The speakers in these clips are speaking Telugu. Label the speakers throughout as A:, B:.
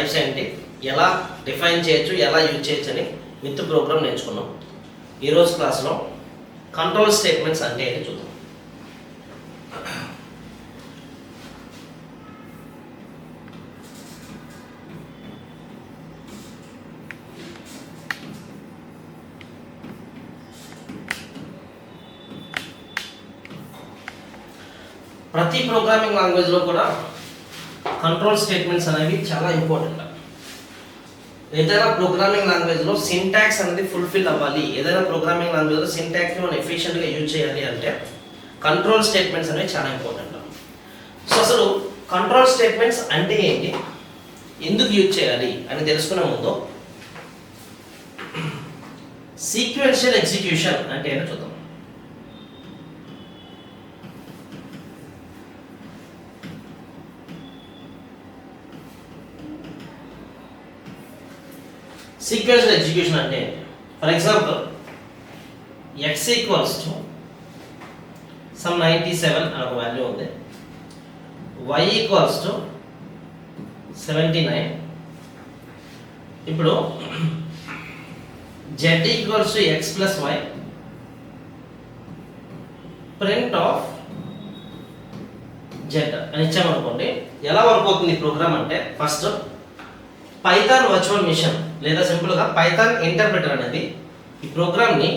A: టైప్స్ ఏంటి, ఎలా డిఫైన్ చేయొచ్చు, ఎలా యూజ్ చేయొచ్చు అని విత్ ప్రోగ్రామ్ నేర్చుకున్నాం. ఈరోజు క్లాస్లో కంట్రోల్ స్టేట్మెంట్స్ అంటే ఏంటి చూద్దాం. ప్రతి ప్రోగ్రామింగ్ లాంగ్వేజ్లో కూడా కంట్రోల్ స్టేట్మెంట్స్ అనేవి చాలా ఇంపార్టెంట్. ఏదైనా ప్రోగ్రామింగ్ లాంగ్వేజ్లో సింటాక్స్ అనేది ఫుల్ఫిల్ అవ్వాలి, ఏదైనా ప్రోగ్రామింగ్ లాంగ్వేజ్లో సింటాక్స్ని మనం ఎఫిషియెంట్గా యూజ్ చేయాలి అంటే కంట్రోల్ స్టేట్మెంట్స్ అనేవి చాలా ఇంపార్టెంట్. సో అసలు కంట్రోల్ స్టేట్మెంట్స్ అంటే ఏంటి, ఎందుకు యూజ్ చేయాలి అని తెలుసుకునే ముందు సీక్వెన్షియల్ ఎగ్జిక్యూషన్ అంటే ఏంటో చూద్దాం. సీక్వెన్షియల్ ఎగ్జిక్యూషన్ అంటే for example x equals to some 97 అనే ఒక వాల్యూ ఉంది, y ఈక్వల్స్ టు 79. ఇప్పుడు z equals to x plus y print of z అని ఇచ్చామనుకోండి. ఎలా వర్క్ అవుతుంది ఈ ప్రోగ్రామ్ అంటే ఫస్ట్ పైథాన్ వర్చువల్ మిషన్ లేదా సింపుల్గా పైథాన్ ఇంటర్ప్రిటర్ అనేది ఈ ప్రోగ్రామ్ని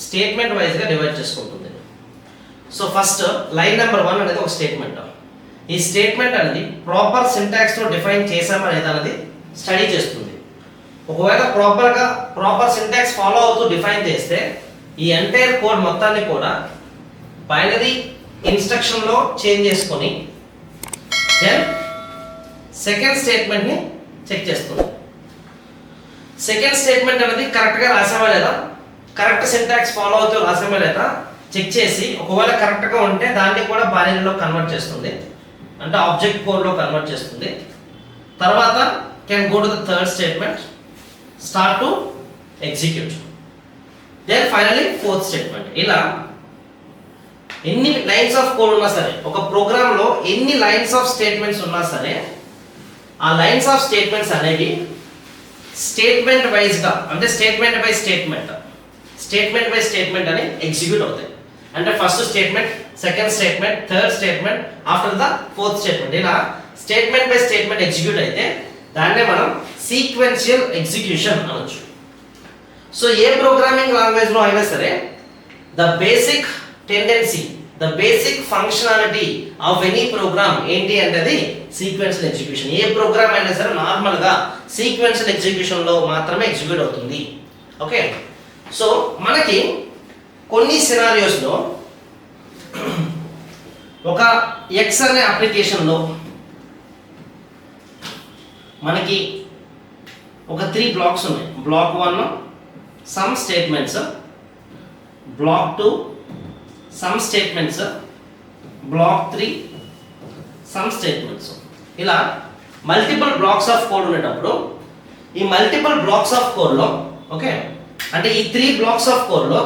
A: స్టేట్మెంట్ వైజ్గా డివైడ్ చేసుకుంటుంది. సో ఫస్ట్ లైన్ నెంబర్ 1 అనేది ఒక స్టేట్మెంట్. ఈ స్టేట్మెంట్ అనేది ప్రాపర్ సింటాక్స్తో డిఫైన్ చేసామా లేదా అనేది స్టడీ చేస్తుంది. ఒకవేళ ప్రాపర్ సింటాక్స్ ఫాలో అవుతూ డిఫైన్ చేస్తే ఈ ఎంటైర్ కోడ్ మొత్తాన్ని కూడా బైనరీ ఇన్స్ట్రక్షన్లో చేంజ్ చేసుకొని దెన్ సెకండ్ స్టేట్మెంట్ని చెక్ చేస్తుంది. సెకండ్ స్టేట్మెంట్ అనేది కరెక్ట్గా రాసామా లేదా, కరెక్ట్ సింటాక్స్ ఫాలో అవుతూ రాసామా లేదా చెక్ చేసి ఒకవేళ కరెక్ట్గా ఉంటే దాన్ని కూడా బైనరీలో కన్వర్ట్ చేస్తుంది, అంటే ఆబ్జెక్ట్ కోడ్లో కన్వర్ట్ చేస్తుంది. తర్వాత can go to the third statement, start to execute, then finally fourth statement. ఇలా ఎన్ని లైన్స్ ఆఫ్ కోడ్ ఉన్నా సరే, ఒక ప్రోగ్రామ్లో ఎన్ని లైన్స్ ఆఫ్ స్టేట్మెంట్స్ ఉన్నా సరే ఆ లైన్స్ ఆఫ్ స్టేట్మెంట్స్ అనేవి స్టేట్మెంట్ వైజ్గా, అంటే స్టేట్మెంట్ బై స్టేట్మెంట్ అని ఎగ్జిక్యూట్ అవుతాయి. అంటే first statement, second statement, third statement, after the fourth statement. ఇలా స్టేట్మెంట్ బై స్టేట్మెంట్ ఎగ్జిక్యూట్ అయితే దాన్నే మనం సీక్వెన్షియల్ ఎగ్జిక్యూషన్ అనొచ్చు. సో ఏ ప్రోగ్రామింగ్ లాంగ్వేజ్లో అయినా సరే the basic tendency, the basic functionality of any program ఏంటి అంటే సీక్వెన్షియల్ ఎగ్జిక్యూషన్. ఏ ప్రోగ్రామ్ అయినా సరే నార్మల్గా సీక్వెన్షియల్ ఎగ్జిక్యూషన్లో మాత్రమే ఎగ్జిక్యూట్ అవుతుంది. ఓకే, సో మనకి కొన్ని సినారియోస్లో ఒక ఎక్స్ అనే అప్లికేషన్లో మనకి ఒక 3 బ్లాక్స్ ఉన్నాయి. Block 1 some statements, block 2 some statements, block 3 some statements. ఇలా మల్టిపుల్ బ్లాక్స్ ఆఫ్ కోడ్ ఉండేటప్పుడు ఈ మల్టిపుల్ బ్లాక్స్ ఆఫ్ కోడ్లో, ఓకే, అంటే ఈ 3 బ్లాక్స్ ఆఫ్ కోడ్లో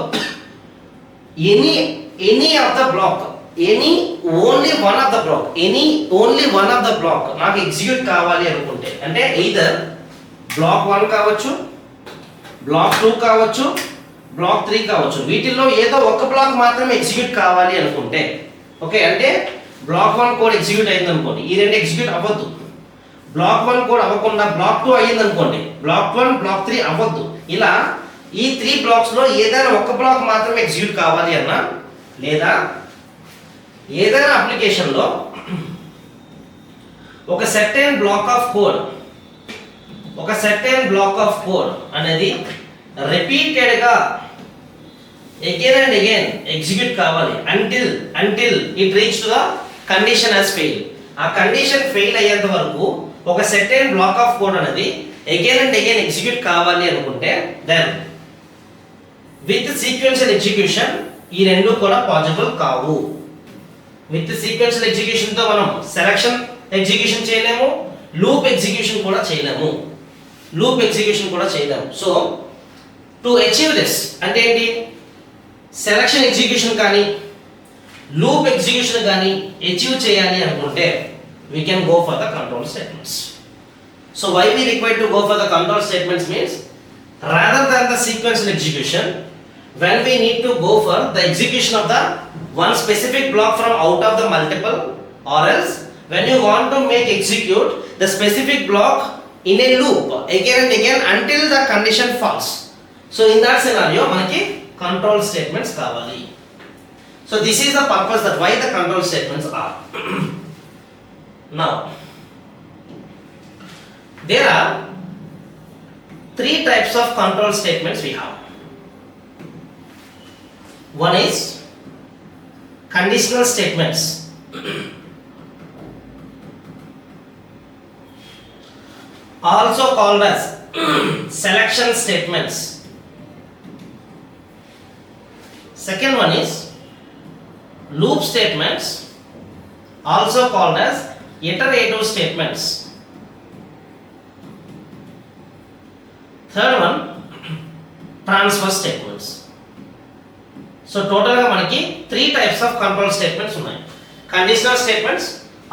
A: any of the block, only one of the block నాకు ఎగ్జిక్యూట్ కావాలి అనుకుంటే, అంటే ఈదర్ బ్లాక్ 1 కావచ్చు, బ్లాక్ 2 కావచ్చు, బ్లాక్ 3 కావచ్చు, వీటిల్లో ఏదో ఒక బ్లాక్ మాత్రమే ఎగ్జిక్యూట్ కావాలి అనుకుంటే, ఓకే, అంటే బ్లాక్ 1 కోడ్ ఎగ్జిక్యూట్ అయింది అనుకోండి, ఈ రెండు ఎగ్జిక్యూట్ అవ్వద్దు. బ్లాక్ 1 కోడ్ అవ్వకుండా బ్లాక్ 2 అయ్యింది అనుకోండి, బ్లాక్ 1 బ్లాక్ 3 అవ్వద్దు. ఇలా ఈ 3 బ్లాక్స్లో ఏదైనా ఒక బ్లాక్ మాత్రమే ఎగ్జిక్యూట్ కావాలి అన్నా, లేదా ఏదైనా అప్లికేషన్లో ఒక సర్టెన్ బ్లాక్ ఆఫ్ కోడ్ అనేది రిపీటెడ్గా అగైన్ అండ్ అగైన్ ఎగ్జిక్యూట్ కావాలి until it reach to the condition as fail. ఆ కండిషన్ ఫెయిల్ అయ్యేంత వరకు ఒక సర్టెన్ బ్లాక్ ఆఫ్ కోడ్ అనేది అగైన్ అండ్ అగైన్ ఎగ్జిక్యూట్ కావాలి అనుకుంటే దెన్ విత్ సీక్వెన్షియల్ ఎగ్జిక్యూషన్ ఈ రెండు కూడా పాసిబుల్ కావు. విత్ సీక్వెన్షియల్ ఎగ్జిక్యూషన్తో మనం సెలక్షన్ ఎగ్జిక్యూషన్ చేయలేము, లూప్ ఎగ్జిక్యూషన్ కూడా చేయలేము. సో టు అచీవ్ దిస్ అంటే ఏంటి, సెలక్షన్ ఎగ్జిక్యూషన్ కానీ లూప్ ఎగ్జిక్యూషన్ కానీ అచీవ్ చేయాలి అనుకుంటే we can go for the control statements. So why we require to go for the control statements means rather than the sequential execution, when we need to go for the execution of the one specific block from out of the multiple, or else when you want to make execute the specific block in a loop again and again until the condition false. So in that scenario manaki control statements kavali. So this is the purpose that why the control statements are. Now there are three types of control statements we have. One is conditional statements. Also called as selection statements. Second one is loop statements, also called as iterative statements. Third one, transfer statements. So total గా మనకి three types of control statements ఉన్నాయి. Conditional statements,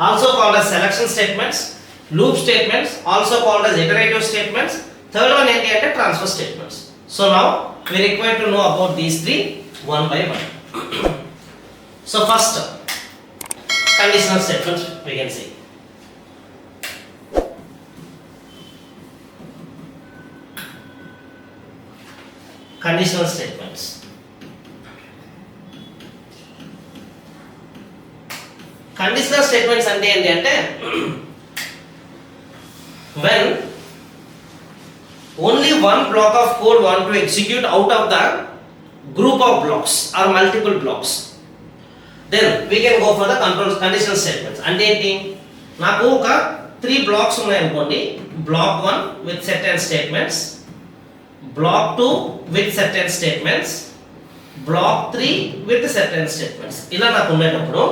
A: also called as selection statements, loop statements, also called as iterative statements. Third one ఏంటి అంటే transfer statements. So now we require to know about these three one by one. So first, conditional statements we can see. Conditional statements. Conditional statements అంటే ఏంటి అంటే when only one block of code want to execute out of the group of blocks or multiple blocks, then we can go for the conditional statements. అంటే ఏంటి, నాకు ఒక 3 blocks ఉన్నాయి అనుకోండి, block 1 with certain statements, block 2 with certain statements, block 3 with certain statements. ఇలా నాకు ఉండేటప్పుడు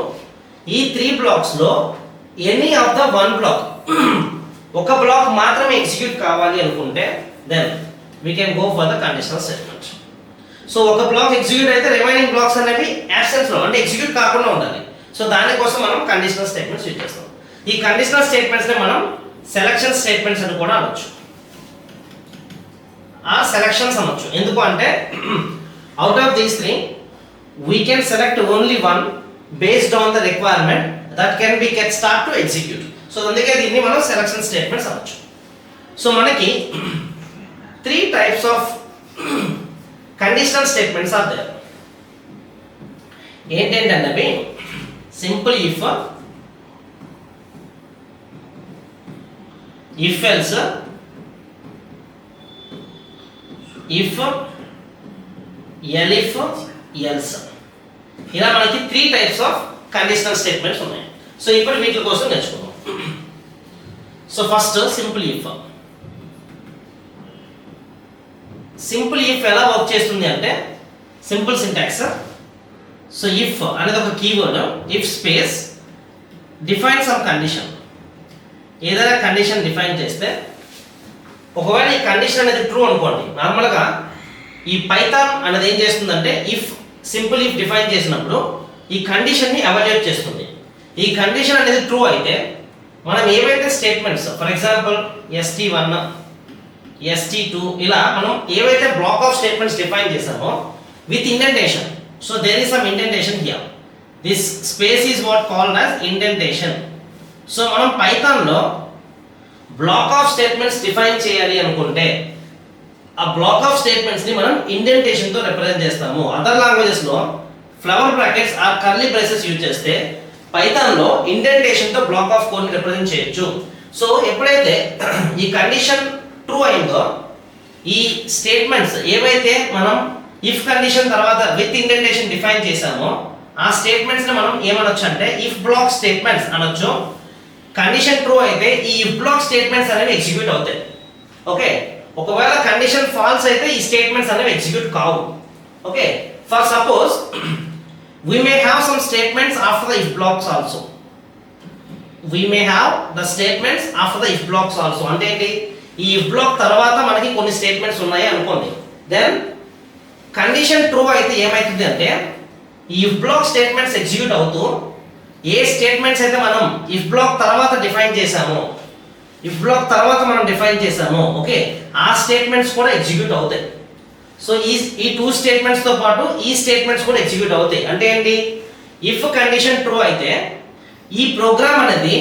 A: ఈ 3 బ్లాక్స్ లో any of the one block ఒక బ్లాక్ మాత్రమే ఎగ్జిక్యూట్ కావాలి అనుకుంటే then we can go for the conditional statement. So ఒక బ్లాక్ ఎగ్జిక్యూట్ అయితే రిమైనింగ్ బ్లాక్స్ అనేవి యాబ్సెన్స్ లో అంటే ఎగ్జిక్యూట్ కాకుండా ఉండాలి. సో దానికోసం మనం కండిషనల్ స్టేట్మెంట్స్ యూజ్ చేస్తాం. ఈ కండిషనల్ స్టేట్మెంట్స్ ని మనం సెలక్షన్ స్టేట్మెంట్స్ అని కూడా అనొచ్చు, ఆ సెలక్షన్స్ అనొచ్చు. ఎందుకు అంటే out of these three we can select only one based on the requirement that can be get start to execute. So అందుకే దీన్ని మనం సెలక్షన్ స్టేట్మెంట్స్ అనొచ్చు. సో మనకి 3 types of conditional statements are there. ఏంటంటే simple if, if else, if, elif, else, ఇలా మనకి 3 types of conditional statements ఉన్నాయి. సో ఇప్పుడు వీటి కోసం నేర్చుకుందాం. So first simple if. Simple if ఎలా వర్క్ చేస్తుంది అంటే సింపుల్ సింటాక్స్. సో ఇఫ్ అనేది ఒక keyword, if space define some condition. ఏదైనా కండిషన్ డిఫైన్ చేస్తే ఒకవేళ ఈ కండిషన్ అనేది ట్రూ అనుకోండి, నార్మల్గా ఈ పైథాన్ అనేది ఏం చేస్తుందంటే ఇఫ్ సింపుల్ ఇఫ్ డిఫైన్ చేసినప్పుడు ఈ కండిషన్ ని ఎవాల్యుయేట్ చేస్తుంది. ఈ కండిషన్ అనేది ట్రూ అయితే మనం ఏవైతే statements, for example ST1, ST2 ఇలా మనం ఏవైతే బ్లాక్ ఆఫ్ స్టేట్మెంట్స్ డిఫైన్ చేసామో with indentation. So there is some indentation here. This space is what called as indentation. So మనం పైథాన్ లో బ్లాక్ ఆఫ్ స్టేట్మెంట్స్ డిఫైన్ చేయాలి అనుకుంటే ఆ బ్లాక్ ఆఫ్ స్టేట్మెంట్స్ ని మనం ఇండెంటేషన్ తో రిప్రజెంట్ చేస్తాము. అదర్ లాంగ్వేజెస్ లో flower brackets or curly braces use చేస్తే పైథాన్ లో ఇండెంటేషన్ తో బ్లాక్ ఆఫ్ కోడ్ ని రిప్రజెంట్ చేయొచ్చు. సో ఎప్పుడైతే ఈ కండిషన్ ట్రూ అయిందో ఈ స్టేట్మెంట్స్ ఏవైతే మనం ఇఫ్ కండిషన్ తర్వాత విత్ ఇండెంటేషన్ డిఫైన్ చేసామో ఆ స్టేట్మెంట్స్ ని మనం ఏమనొచ్చు అంటే ఇఫ్ బ్లాక్ స్టేట్మెంట్స్ అనొచ్చు. కండిషన్ ట్రూ అయితే ఈ ఇఫ్ బ్లాక్ స్టేట్మెంట్స్ అనేవి ఎగ్జిక్యూట్ అవుతాయి. ఓకే, ఒకవేళ కండిషన్ ఫాల్స్ అయితే ఈ స్టేట్మెంట్స్ అనేవి ఎగ్జిక్యూట్ కావు. Okay, for suppose we may have some statements after the if blocks also. We may have the statements after the if blocks also. అంటే ఏంటి, ఈ if block తర్వాత మనకి కొన్ని స్టేట్మెంట్స్ ఉన్నాయి అనుకోండి, దెన్ కండిషన్ ట్రూ అయితే ఏమైతుంది అంటే ఈ if block స్టేట్మెంట్స్ ఎగ్జిక్యూట్ అవుతూ ఏ స్టేట్మెంట్స్ అయితే మనం if block తర్వాత డిఫైన్ చేసామో ఇఫ్ బ్లాక్ తర్వాత మనం డిఫైన్ చేసాము ఓకే, ఆ స్టేట్మెంట్స్ కూడా ఎగ్జిక్యూట్ అవుతాయి. సో ఈ టూ స్టేట్మెంట్స్ తో పాటు ఈ స్టేట్మెంట్స్ కూడా ఎగ్జిక్యూట్ అవుతాయి. అంటే ఏంటి, ఇఫ్ కండిషన్ ట్రూ అయితే ఈ ప్రోగ్రామ్ అనేది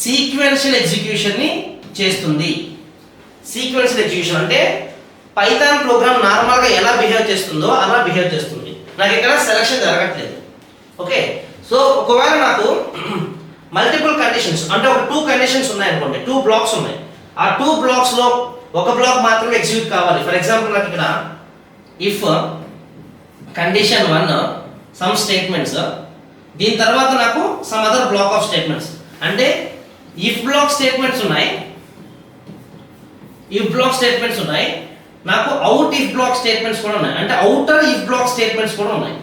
A: సీక్వెన్షియల్ ఎగ్జిక్యూషన్ ని చేస్తుంది. సీక్వెన్షియల్ ఎగ్జిక్యూషన్ అంటే పైథాన్ ప్రోగ్రామ్ నార్మల్ గా ఎలా బిహేవ్ చేస్తుందో అలా బిహేవ్ చేస్తుంది. నాకు ఇక్కడ సెలక్షన్ జరగట్లేదు ఓకే. సో ఒకవేళ నాకు మల్టిపుల్ కండిషన్స్ అంటే ఒక 2 కండిషన్స్ ఉన్నాయి అనుకోండి, 2 బ్లాక్స్ ఉన్నాయి, ఆ 2 బ్లాక్స్ లో ఒక బ్లాక్ మాత్రమే ఎగ్జిక్యూట్ కావాలి. ఫర్ ఎగ్జాంపుల్ నాకు ఇక్కడ ఇఫ్ కండిషన్ 1 సమ్ స్టేట్మెంట్స్, దీని తర్వాత నాకు some other black of statements, అంటే ఇఫ్ బ్లాక్ స్టేట్మెంట్స్ ఉన్నాయి, ఇఫ్ బ్లాక్ స్టేట్మెంట్స్ ఉన్నాయి, నాకు అవుట్ ఇఫ్ బ్లాక్ స్టేట్మెంట్స్ కూడా ఉన్నాయి, అంటే అవుటర్ ఇఫ్ బ్లాక్ స్టేట్మెంట్స్ కూడా ఉన్నాయి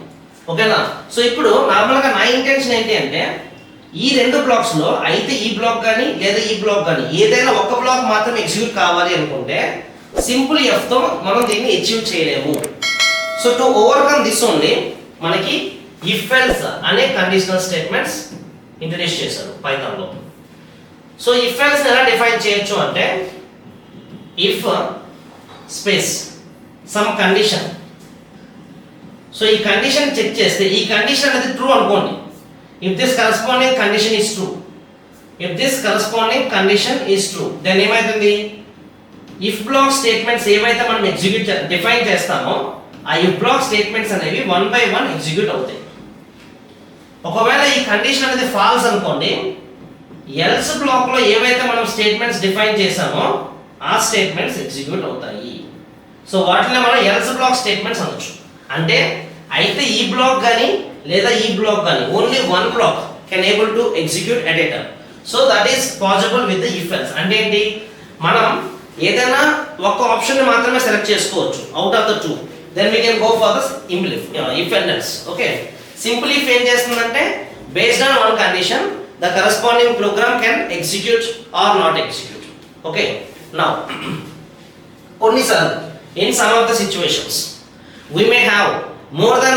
A: ఓకేనా. సో ఇప్పుడు నార్మల్గా నా ఇంటెన్షన్ ఏంటి అంటే ఈ 2 బ్లాక్స్ లో అయితే ఈ బ్లాక్ కానీ లేదా ఈ బ్లాక్ కానీ ఏదైనా ఒక బ్లాక్ మాత్రమే ఎగ్జిక్యూట్ కావాలి అనుకుంటే సింపుల్ ఎఫ్ తో మనం దీన్ని అచీవ్ చేయలేము. So to overcome this only మనకి ఇఫ్ ఎల్స్ అనే కండిషనల్ స్టేట్మెంట్స్ ఇంట్రడ్యూస్ చేశారు పైథాన్ లో. సో ఇఫ్ ఎల్స్ ఎలా డిఫైన్ చేయొచ్చు అంటే if space some condition, so ఈ కండిషన్ చెక్ చేస్తే ఈ కండిషన్ అనేది ట్రూ అనుకోండి, if this corresponding condition is true, if this corresponding condition is true, then ఏమైతుంది, if block statements ఏవైతే మనం ఎగ్జిక్యూట్ డిఫైన్ చేస్తామో ఆ if block statements అనేవి 1 by 1 ఎగ్జిక్యూట్ అవుతాయి. ఒకవేళ ఈ కండిషన్ అనేది ఫాల్స్ అనుకోండి, ఎల్స్ బ్లాక్ లో ఏవైతే మనం స్టేట్మెంట్స్ డిఫైన్ చేసామో ఆ స్టేట్మెంట్స్ ఎగ్జిక్యూట్ అవుతాయి. సో వాటిని మనం ఎల్స్ బ్లాక్ స్టేట్మెంట్స్ అనొచ్చు. అంటే అయితే ఈ బ్లాక్ కానీ లేదా ఈ బ్లాక్ కానీ only one block can able to execute at a time. So that is possible with the if else. అంటే ఏంటి, మనం ఏదైనా ఒక ఆప్షన్ మాత్రమే సెలెక్ట్ చేసుకోవచ్చు out of the 2, then we can go for the if and else okay. Simple if ఏం చేస్తుందంటే based on one condition the corresponding program can execute or not execute okay. Now కొన్నిసార్లు in some of the situations we may have more than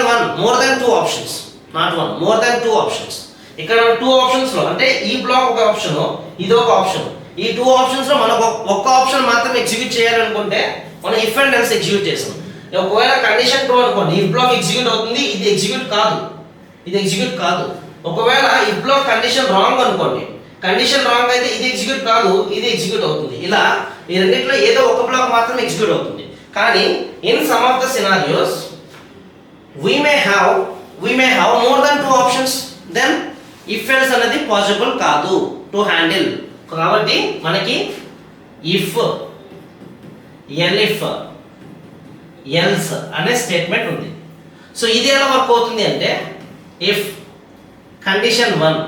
A: 2 options, not one, more than 2 options. ఇక్కడ 2 ఆప్షన్స్ లో అంటే ఈ బ్లాక్ ఒక ఆప్షన్, ఇది ఒక ఆప్షన్, ఈ 2 ఆప్షన్స్ లో మనం ఒక ఆప్షన్ మాత్రమే ఎగ్జిక్యూట్ చేయాలనుకుంటే మనం ఇఫ్ అండ్ ఎల్స్ ఎగ్జిక్యూట్ చేస్తాం. ఒకవేళ కండిషన్ ట్రూ అనుకోండి, ఈ బ్లాక్ ఎగ్జిక్యూట్ అవుతుంది, ఇది ఎగ్జిక్యూట్ కాదు, ఇది ఎగ్జిక్యూట్ కాదు. ఒకవేళ ఈ బ్లాక్ కండిషన్ రాంగ్ అనుకోండి, కండిషన్ రాంగ్ అయితే ఇది ఎగ్జిక్యూట్ కాదు, ఇది ఎగ్జిక్యూట్ అవుతుంది. ఇలా ఈ రెండిట్లో ఏదో ఒక బ్లాక్ మాత్రమే ఎగ్జిక్యూట్ అవుతుంది. కానీ in some of the scenarios we may have more than 2 options, then if else అనేది పాసిబుల్ కాదు టు హ్యాండిల్. కాబట్టి మనకి ఇఫ్ ఎల్ఇఫ్ ఎల్స్ అనే స్టేట్మెంట్ ఉంది. సో ఇది ఎలా వర్క్ అవుతుంది అంటే ఇఫ్ కండిషన్ 1,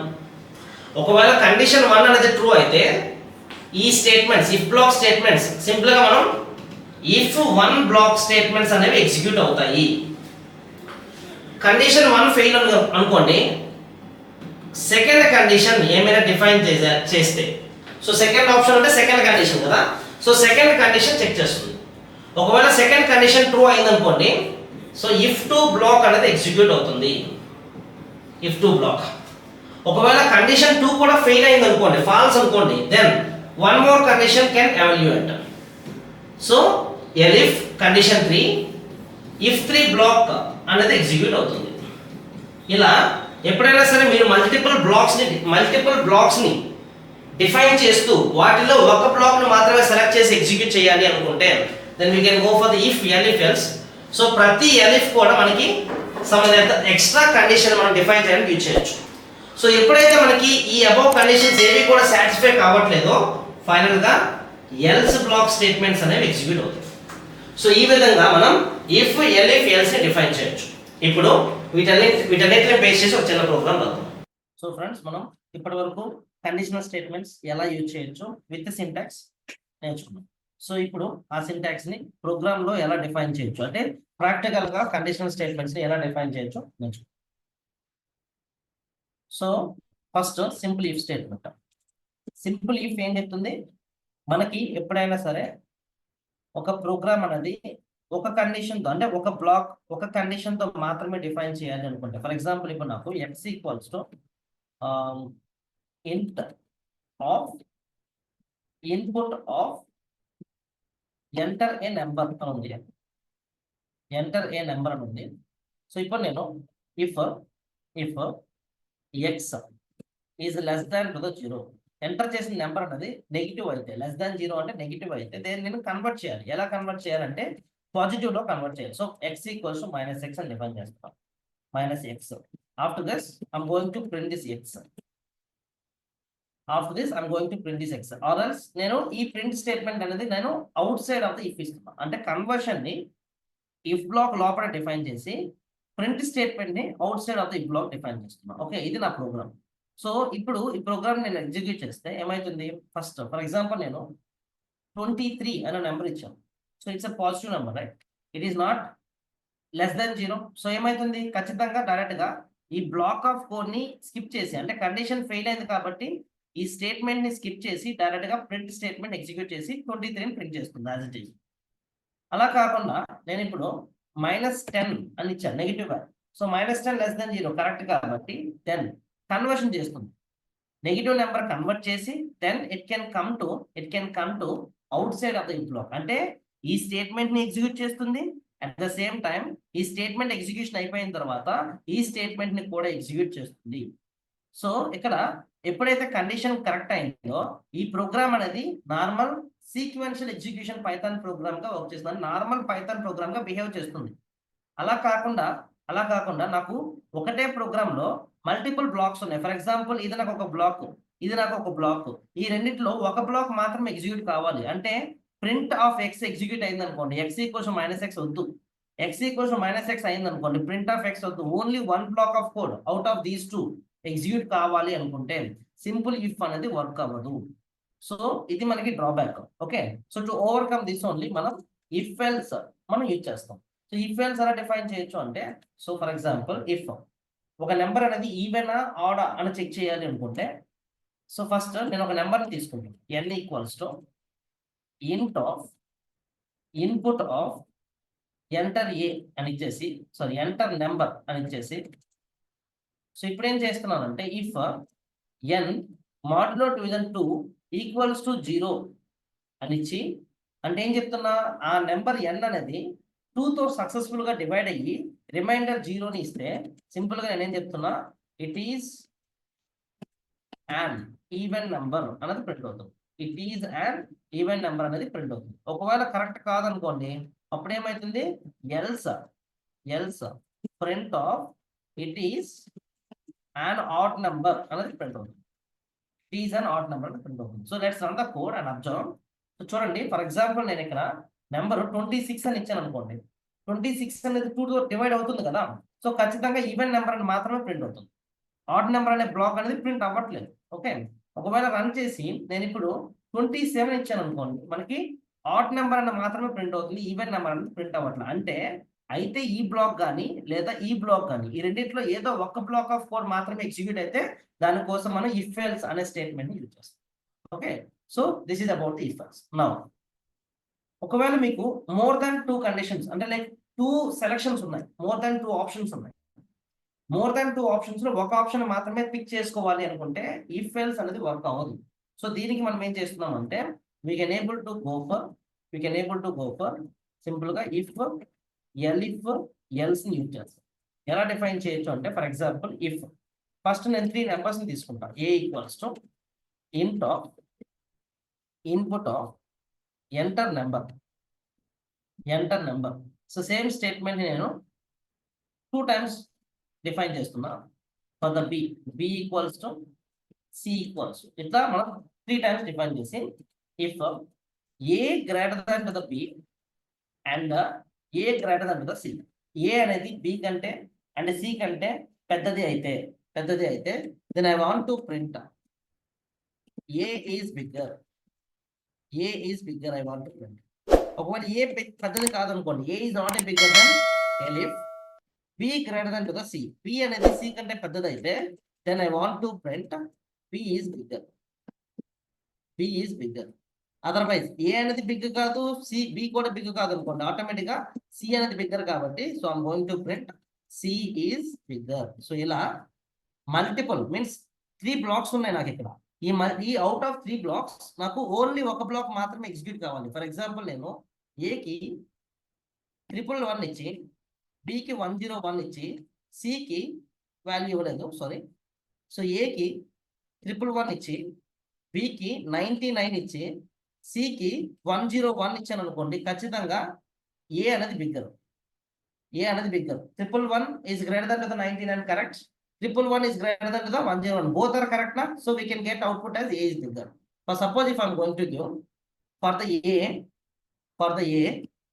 A: ఒకవేళ కండిషన్ 1 అనేది ట్రూ అయితే ఈ statements if block statements simple గా మనం ఇఫ్ 1 బ్లాక్ స్టేట్మెంట్స్ అనేవి ఎగ్జిక్యూట్ అవుతాయి. కండిషన్ 1 ఫెయిల్ అనుకోండి, సెకండ్ కండిషన్ ఏమైనా డిఫైన్ చేస్తే, సో సెకండ్ ఆప్షన్ అంటే సెకండ్ కండిషన్ కదా, సో సెకండ్ కండిషన్ చెక్ చేస్తుంది. ఒకవేళ సెకండ్ కండిషన్ ట్రూ అయింది అనుకోండి, సో ఇఫ్ 2 బ్లాక్ అనేది ఎగ్జిక్యూట్ అవుతుంది, ఇఫ్ 2 బ్లాక్. ఒకవేళ కండిషన్ 2 కూడా ఫెయిల్ అయింది అనుకోండి, ఫాల్స్ అనుకోండి, then one more condition can evaluate. So ఎలిఫ్ condition 3 if 3 black అనేది ఎగ్జిక్యూట్ అవుతుంది. ఇలా ఎప్పుడైనా సరే మీరు మల్టిపుల్ బ్లాక్స్ ని డిఫైన్ చేస్తూ వాటిలో ఒక బ్లాక్ ని మాత్రమే సెలెక్ట్ చేసి ఎగ్జిక్యూట్ చేయాలి అనుకుంటే then we can go for the if elif else. So ప్రతి ఎలిఫ్ కూడా మనకి సమ్ ఎక్స్ట్రా కండిషన్ మనం డిఫైన్ చేయడానికి యూజ్ చేయొచ్చు. సో ఎప్పుడైతే మనకి ఈ అబౌవ్ కండిషన్స్ ఏవి కూడా సాటిస్ఫై కావట్లేదో ఫైనల్ గా ఎల్స్ బ్లాక్ స్టేట్మెంట్స్ అనేవి ఎగ్జిక్యూట్ అవుతాయి. సో ఈ విధంగా మనం ఇఫ్ ఎలిఫ్ ఎల్స్ ని డిఫైన్ చేయొచ్చు. ఇప్పుడు వీటన్నిటిని బేస్ చేసి ఒక చిన్న ప్రోగ్రామ్ రాద్దాం. సో ఫ్రెండ్స్, మనం ఇప్పటి వరకు కండిషనల్ స్టేట్మెంట్స్ ఎలా యూజ్ చేయొచ్చు విత్ సింటాక్స్ నేర్చుకున్నాం. సో ఇప్పుడు ఆ సింటాక్స్ ని ప్రోగ్రామ్ లో ఎలా డిఫైన్ చేయొచ్చు, అంటే ప్రాక్టికల్ గా కండిషనల్ స్టేట్మెంట్స్ ని ఎలా డిఫైన్ చేయొచ్చు నేర్చుకున్నాం. So first simple if statement. Simple if ఏం చెప్తుంది, మనకి ఎప్పుడైనా సరే ఒక ప్రోగ్రామ్ అనేది ఒక కండిషన్ తో అంటే ఒక బ్లాక్ ఒక కండిషన్ తో మాత్రమే డిఫైన్ చేయాలి అనుకుంటే, ఫర్ ఎగ్జాంపుల్ ఇప్పుడు నాకు x equals to int of input of enter a number అని ఉంది, ఎంటర్ ఏ నెంబర్ అని ఉంది. సో ఇప్పుడు నేను if X is less than to the zero, enter చేసిన నెంబర్ అనేది నెగిటివ్ అయితే, లెస్ దాన్ జీరో అంటే నెగిటివ్ అయితే దేన్ని నేను కన్వర్ట్ చేయాలి. ఎలా కన్వర్ట్ చేయాలంటే పాజిటివ్ లో కన్వర్ట్ చేయాలి. So x equals to -x అని డిఫైన్ చేస్తాం, -x. After this I'm going to print this x, after this I'm going to print this x. Or else నేను ఈ ప్రింట్ స్టేట్మెంట్ అనేది నేను outside of the if ఇస్తున్నాను, అంటే కన్వర్షన్ ని ఇఫ్ బ్లాక్ లోపల డిఫైన్ చేసి ప్రింట్ స్టేట్మెంట్ ని outside of the if block define చేస్తున్నాను. ఓకే, ఇది నా ప్రోగ్రామ్. సో ఇప్పుడు ఈ ప్రోగ్రామ్ నేను ఎగ్జిక్యూట్ చేస్తే ఏమైతుంది, ఫస్ట్ ఫర్ ఎగ్జాంపుల్ నేను 23 అనే నెంబర్ ఇచ్చాను. So it's a positive number, right? It is not less than zero. So ఏమైతుంది, ఖచ్చితంగా డైరెక్ట్ గా ఈ బ్లాక్ ఆఫ్ కోడ్ ని స్కిప్ చేసి, అంటే కండిషన్ ఫెయిల్ అయింది కాబట్టి ఈ స్టేట్మెంట్ ని స్కిప్ చేసి డైరెక్ట్ గా ప్రింట్ స్టేట్మెంట్ ఎగ్జిక్యూట్ చేసి 23 ప్రింట్ చేస్తుంది యాజ్ ఇట్ ఈస్. అలా కాకుండా నేను ఇప్పుడు -10 అని ఇచ్చాను నెగిటివ్ గా. So -10 less than zero correct కాబట్టి 10 కన్వర్షన్ చేస్తుంది, నెగిటివ్ నెంబర్ కన్వర్ట్ చేసి then it can come to outside of the if block. అంటే ఈ స్టేట్మెంట్ ని ఎగ్జిక్యూట్ చేస్తుంది, అట్ ద సేమ్ టైం ఈ స్టేట్మెంట్ ఎగ్జిక్యూషన్ అయిపోయిన తర్వాత ఈ స్టేట్మెంట్ ని కూడా ఎగ్జిక్యూట్ చేస్తుంది. సో ఇక్కడ ఎప్పుడైతే కండిషన్ కరెక్ట్ అయిందో ఈ ప్రోగ్రామ్ అనేది normal sequential execution Python program గా వర్క్ చేస్తుంది, నార్మల్ పైథాన్ ప్రోగ్రామ్ గా బిహేవ్ చేస్తుంది. అలా కాకుండా నాకు ఒకటే ప్రోగ్రామ్ లో మల్టిపుల్ బ్లాక్స్ ఉన్నాయి. ఫర్ ఎగ్జాంపుల్ ఇది నాకు ఒక బ్లాక్, ఇది నాకు ఒక బ్లాక్, ఈ రెండిట్లో ఒక బ్లాక్ మాత్రం ఎగ్జిక్యూట్ కావాలి అంటే ప్రింట్ ఆఫ్ ఎక్స్ ఎగ్జిక్యూట్ అయింది అనుకోండి, ఎక్స్ ఈక్వల్స్ -x వద్దు, ఎక్స్ ఈక్వల్స్ -x అయింది అనుకోండి, ప్రింట్ ఆఫ్ ఎక్స్ వద్దు, only one black of code out of these two execute కావాలి అనుకుంటే సింపుల్ ఇఫ్ అనేది వర్క్ అవ్వదు. సో ఇది మనకి drawback. Okay, so to overcome this only మనం ఇఫ్ ఎల్స్ మనం యూజ్ చేస్తాం. సో ఇఫ్ ఎల్స్ ఎలా డిఫైన్ చేయొచ్చు అంటే, సో ఫర్ ఎగ్జాంపుల్ ఇఫ్ ఒక నెంబర్ అనేది ఈవెనా ఆడా అని చెక్ చేయాలి అనుకుంటే, సో ఫస్ట్ నేను ఒక నెంబర్ని తీసుకుంటాను, n equals to int of input of enter a అని ఇచ్చేసి, సారీ ఎంటర్ నెంబర్ అని ఇచ్చేసి, సో ఇప్పుడు ఏం చేస్తున్నానంటే if n modulo division 2 equals to 0 అని ఇచ్చి, అంటే ఏం చెప్తున్నా, ఆ నెంబర్ n అనేది 2 తో సక్సెస్ఫుల్ గా డివైడ్ అయ్యి రిమైండర్ 0ని ఇస్తే సింపుల్ గా నేనేం చెప్తున్నా, it is an even number అనేది ప్రింట్ అవుతుంది, it is an even number అనేది ప్రింట్ అవుతుంది. ఒకవేళ కరెక్ట్ కాదనుకోండి అప్పుడు ఏమైతుంది, else print of it is an odd number అనేది ప్రింట్ అవుతుంది, it is an odd number అనేది ప్రింట్ అవుతుంది. So let's run the code and observe. So చూడండి ఫర్ ఎగ్జాంపుల్ నేను ఇక్కడ నెంబర్ 26 అని ఇచ్చాను అనుకోండి, 26 అనేది 2 తో డివైడ్ అవుతుంది కదా, సో ఖచ్చితంగా ఈవెన్ నెంబర్ అని మాత్రమే ప్రింట్ అవుతుంది, ఆడ్ నెంబర్ అనే బ్లాక్ అనేది ప్రింట్ అవ్వట్లేదు. ఓకే, ఒకవేళ రన్ చేసి నేను ఇప్పుడు 27 ఇచ్చాను అనుకోండి, మనకి ఆడ్ నెంబర్ అని మాత్రమే ప్రింట్ అవుతుంది, ఈవెన్ నెంబర్ అనేది ప్రింట్ అవ్వట్లేదు. అంటే అయితే ఈ బ్లాక్ కానీ లేదా ఈ బ్లాక్ కానీ ఈ రెండిట్లో ఏదో ఒక బ్లాక్ ఆఫ్ కోడ్ మాత్రమే ఎగ్జిక్యూట్ అయితే దానికోసం మనం ఇఫ్ ఎల్స్ అనే స్టేట్మెంట్ ని యూజ్ చేస్తాం. Okay, so this is about the if else. Now ఒకవేళ మీకు మోర్ దాన్ 2 కండిషన్స్ అంటే లైక్ 2 సెలక్షన్స్ ఉన్నాయి, మోర్ దాన్ 2 ఆప్షన్స్ ఉన్నాయి, మోర్ దాన్ 2 ఆప్షన్స్ లో ఒక ఆప్షన్ మాత్రమే పిక్ చేసుకోవాలి అనుకుంటే ఇఫ్ ఎల్స్ అనేది వర్క్ అవ్వదు. సో దీనికి మనం ఏం చేస్తున్నాం అంటే we can able to go for simple గా ఇఫ్ ఎల్స్ ని యూజ్ చేస్తాం. ఎలా డిఫైన్ చేయొచ్చు అంటే ఫర్ ఎగ్జాంపుల్ ఇఫ్ ఫస్ట్ నేను 3 నెంబర్స్ ని తీసుకుంటాను, A equals to int of input of enter number. So same statement నేను 2 టైమ్స్ డిఫైన్ చేస్తున్నా for the B equals to C equals, ఇట్లా మనం 3 టైమ్స్ డిఫైన్ చేసి if A greater than to the B and A greater than to the C, A అనేది బి కంటే అండ్ సి కంటే పెద్దది అయితే then I want to print A is bigger I want to print. ఒకవేళ ఏ పెద్దది కాదనుకోండి, A is not A bigger then elif B greater then to the C, B అనేది సి కంటే పెద్దది అయితే then I want to print B is bigger. Otherwise A అనేది బిగ్ కాదు, బి కూడా బిగ్ కాదు అనుకోండి, ఆటోమేటిక్ గా సి అనేది బిగ్గర్ కాబట్టి so I'm going to print C is bigger. So ఇలా మల్టిపుల్ మీన్స్ 3 బ్లాక్స్ ఉన్నాయి నాకు ఇక్కడ, ఈ అవుట్ ఆఫ్ 3 బ్లాక్స్ నాకు ఓన్లీ ఒక బ్లాక్ మాత్రమే ఎగ్జిక్యూట్ కావాలి. ఫర్ ఎగ్జాంపుల్ నేను ఏకి 111 ఇచ్చి, బికి 101 ఇచ్చి, సికి వాల్యూ ఇవ్వలేదు, సారీ. సో ఏకి 111 ఇచ్చి, బికి 99 ఇచ్చి, సికి 101 ఇచ్చాను అనుకోండి, ఖచ్చితంగా ఏ అనేది బిగ్గర్. ఏ అనేది bigger. 111 is greater than the 99, correct. 111 is greater than the 101. Both are correct now. So we can get output as A is bigger. But suppose if I am going to give for the A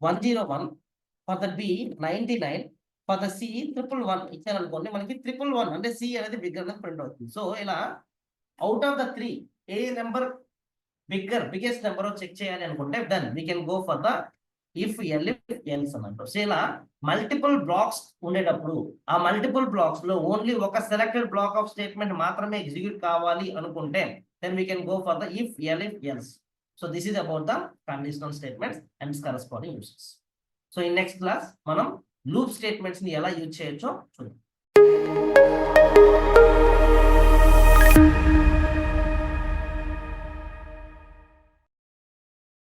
A: 101, for the B 99, for the C 111 ఇచ్చాను అనుకోండి, మనకి 111 అంటే C అనేది బిగ్గర్ అనేది ప్రింట్ అవుతుంది. సో ఇలా అవుట్ ఆఫ్ ద 3 ఏ నెంబర్ బిగ్గెస్ట్ నెంబర్ చెక్ చేయాలి అనుకుంటే then we can go for the if else అన్నట్టు. సో ఇలా మల్టిపుల్ బ్లాక్స్ ఉండేటప్పుడు ఆ మల్టిపుల్ బ్లాక్స్ లో ఓన్లీ ఒక సెలెక్టెడ్ బ్లాక్ ఆఫ్ స్టేట్మెంట్ మాత్రమే ఎగ్జిక్యూట్ కావాలి అనుకుంటే then we can go for the if else. So this is about the conditional statements and corresponding uses. So in next class మనం లూప్ స్టేట్మెంట్స్ ని ఎలా యూజ్ చేయొచ్చో చూద్దాం.